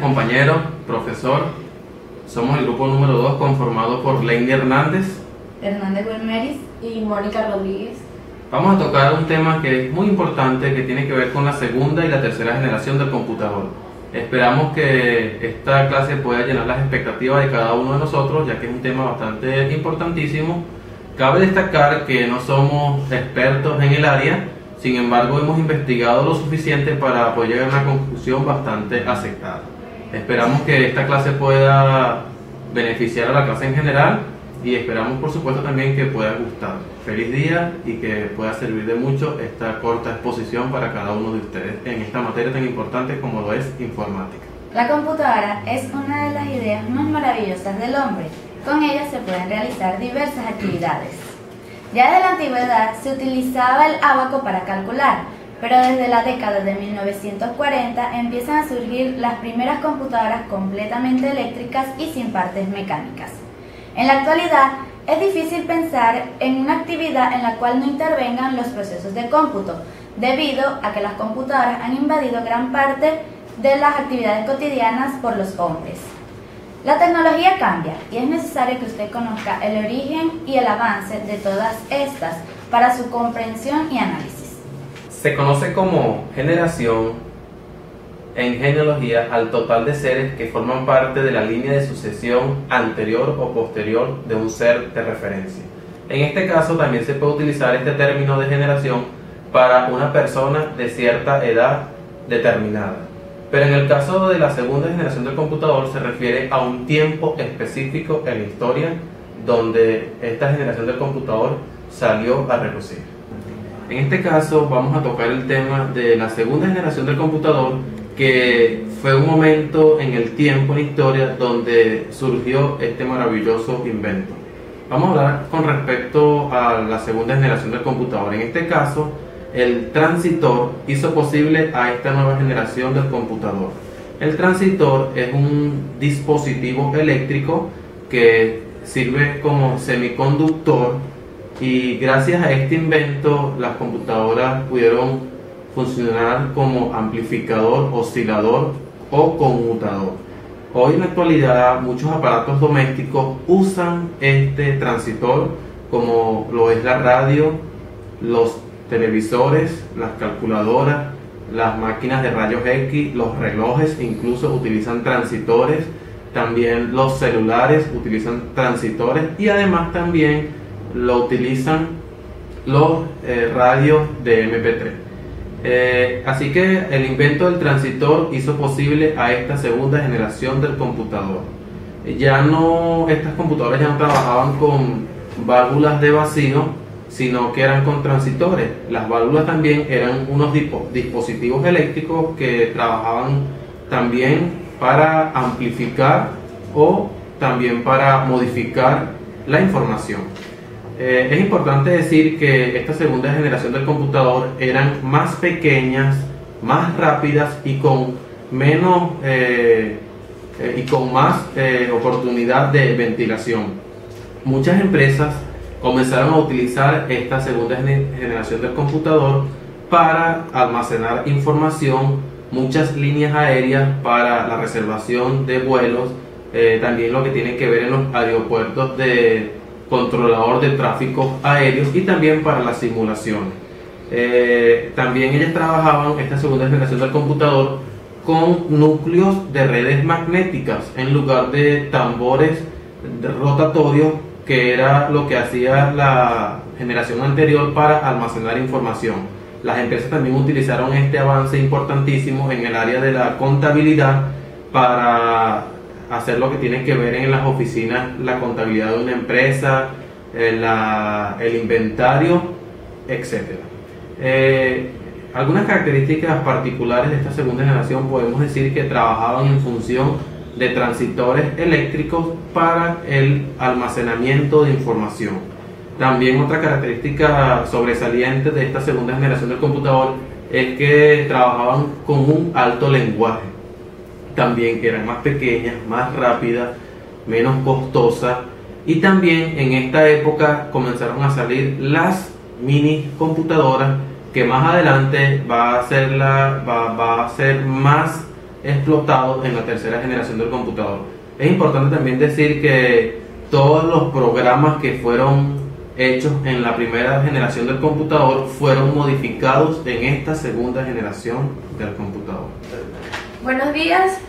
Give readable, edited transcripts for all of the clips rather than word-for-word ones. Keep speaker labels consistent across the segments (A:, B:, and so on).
A: compañero, profesor. Somos el grupo número 2 conformado por Leiny Hernández,
B: Hernández Wilmeris
C: y Mónica Rodríguez.
A: Vamos a tocar un tema que es muy importante, que tiene que ver con la segunda y la tercera generación del computador. Esperamos que esta clase pueda llenar las expectativas de cada uno de nosotros, ya que es un tema bastante importantísimo. Cabe destacar que no somos expertos en el área, sin embargo hemos investigado lo suficiente para poder llegar a una conclusión bastante aceptada. Esperamos que esta clase pueda beneficiar a la clase en general y esperamos por supuesto también que pueda gustar. Feliz día y que pueda servir de mucho esta corta exposición para cada uno de ustedes en esta materia tan importante como lo es informática.
B: La computadora es una de las ideas más maravillosas del hombre. Con ella se pueden realizar diversas actividades. Ya desde la antigüedad se utilizaba el ábaco para calcular, pero desde la década de 1940 empiezan a surgir las primeras computadoras completamente eléctricas y sin partes mecánicas. En la actualidad es difícil pensar en una actividad en la cual no intervengan los procesos de cómputo, debido a que las computadoras han invadido gran parte de las actividades cotidianas por los hombres. La tecnología cambia y es necesario que usted conozca el origen y el avance de todas estas para su comprensión y análisis.
A: Se conoce como generación en genealogía al total de seres que forman parte de la línea de sucesión anterior o posterior de un ser de referencia. En este caso también se puede utilizar este término de generación para una persona de cierta edad determinada. Pero en el caso de la segunda generación del computador se refiere a un tiempo específico en la historia donde esta generación del computador salió a relucir. En este caso vamos a tocar el tema de la segunda generación del computador, que fue un momento en el tiempo, en la historia, donde surgió este maravilloso invento. Vamos a hablar con respecto a la segunda generación del computador. En este caso, el transistor hizo posible a esta nueva generación del computador. El transistor es un dispositivo eléctrico que sirve como semiconductor y gracias a este invento las computadoras pudieron funcionar como amplificador, oscilador o conmutador. Hoy en la actualidad muchos aparatos domésticos usan este transistor, como lo es la radio, los televisores, las calculadoras, las máquinas de rayos X, los relojes incluso utilizan transistores, también los celulares utilizan transistores y además también lo utilizan los radios de MP3. Así que el invento del transistor hizo posible a esta segunda generación del computador. Estas computadoras ya no trabajaban con válvulas de vacío, sino que eran con transistores. Las válvulas también eran unos dispositivos eléctricos que trabajaban también para amplificar o también para modificar la información. Es importante decir que esta segunda generación del computador eran más pequeñas, más rápidas y con menos más oportunidad de ventilación. Muchas empresas comenzaron a utilizar esta segunda generación del computador para almacenar información, muchas líneas aéreas para la reservación de vuelos, también lo que tiene que ver en los aeropuertos de controlador de tráfico aéreos y también para la simulación. También ellas trabajaban, esta segunda generación del computador, con núcleos de redes magnéticas en lugar de tambores rotatorios, que era lo que hacía la generación anterior para almacenar información. Las empresas también utilizaron este avance importantísimo en el área de la contabilidad para hacer lo que tiene que ver en las oficinas, la contabilidad de una empresa, el inventario, etc. Algunas características particulares de esta segunda generación podemos decir que trabajaban en función de transistores eléctricos para el almacenamiento de información. También otra característica sobresaliente de esta segunda generación del computador es que trabajaban con un alto lenguaje. También eran más pequeñas, más rápidas, menos costosas y también en esta época comenzaron a salir las mini computadoras que más adelante va a ser más explotados en la tercera generación del computador. Es importante también decir que todos los programas que fueron hechos en la primera generación del computador fueron modificados en esta segunda generación del computador.
C: Buenos días.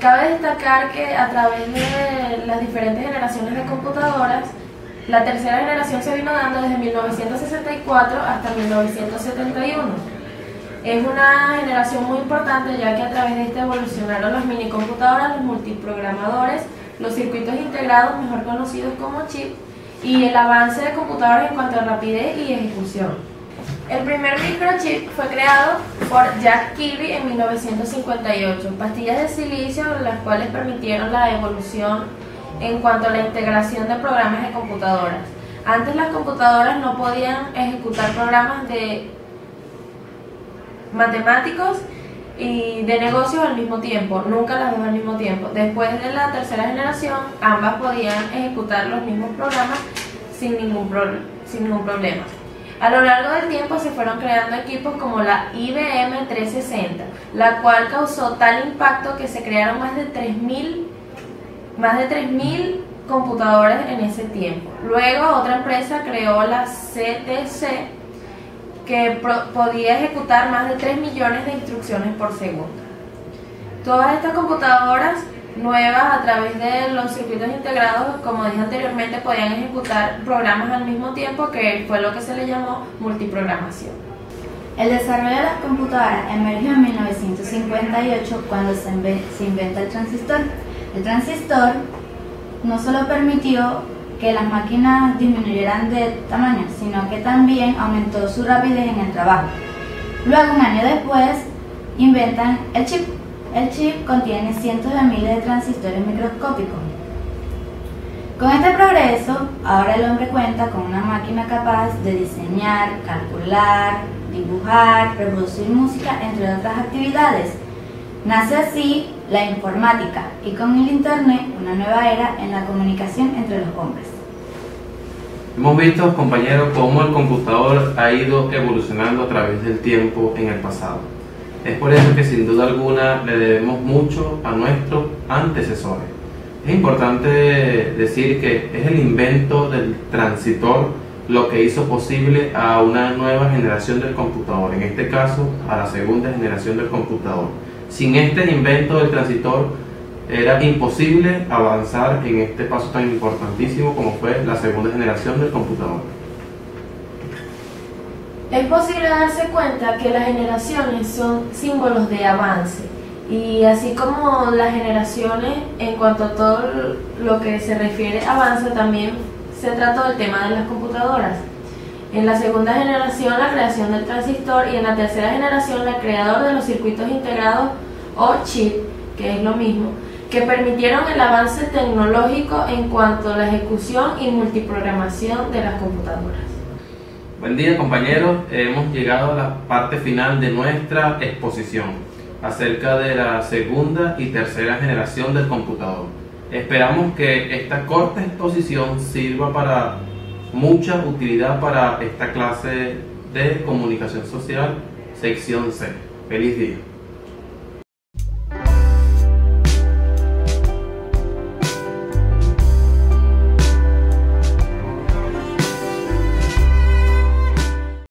C: Cabe destacar que a través de las diferentes generaciones de computadoras, la tercera generación se vino dando desde 1964 hasta 1971. Es una generación muy importante, ya que a través de esta evolucionaron las minicomputadoras, los multiprogramadores, los circuitos integrados, mejor conocidos como chip, y el avance de computadoras en cuanto a rapidez y ejecución. El primer microchip fue creado por Jack Kirby en 1958, pastillas de silicio las cuales permitieron la evolución en cuanto a la integración de programas de computadoras. Antes las computadoras no podían ejecutar programas de matemáticos y de negocios al mismo tiempo, nunca las dos al mismo tiempo. Después de la tercera generación, ambas podían ejecutar los mismos programas sin ningún problema. A lo largo del tiempo se fueron creando equipos como la IBM 360, la cual causó tal impacto que se crearon más de 3.000 computadoras en ese tiempo. Luego otra empresa creó la CTC, que podía ejecutar más de 3 millones de instrucciones por segundo. Todas estas computadoras nuevas, a través de los circuitos integrados, como dije anteriormente, podían ejecutar programas al mismo tiempo, que fue lo que se le llamó multiprogramación.
B: El desarrollo de las computadoras emergió en 1958 cuando se inventa el transistor. El transistor no solo permitió que las máquinas disminuyeran de tamaño, sino que también aumentó su rapidez en el trabajo. Luego, un año después, inventan el chip. El chip contiene cientos de miles de transistores microscópicos. Con este progreso, ahora el hombre cuenta con una máquina capaz de diseñar, calcular, dibujar, reproducir música, entre otras actividades. Nace así la informática y con el Internet una nueva era en la comunicación entre los hombres.
A: Hemos visto, compañeros, cómo el computador ha ido evolucionando a través del tiempo en el pasado. Es por eso que sin duda alguna le debemos mucho a nuestros antecesores. Es importante decir que es el invento del transistor lo que hizo posible a una nueva generación del computador, en este caso a la segunda generación del computador. Sin este invento del transistor era imposible avanzar en este paso tan importantísimo como fue la segunda generación del computador.
C: Es posible darse cuenta que las generaciones son símbolos de avance, y así como las generaciones en cuanto a todo lo que se refiere a avance, también se trató del tema de las computadoras. En la segunda generación, la creación del transistor, y en la tercera generación, el creador de los circuitos integrados o chip, que es lo mismo, que permitieron el avance tecnológico en cuanto a la ejecución y multiprogramación de las computadoras.
A: Buen día, compañeros, hemos llegado a la parte final de nuestra exposición acerca de la segunda y tercera generación del computador. Esperamos que esta corta exposición sirva para mucha utilidad para esta clase de comunicación social, sección C. ¡Feliz día!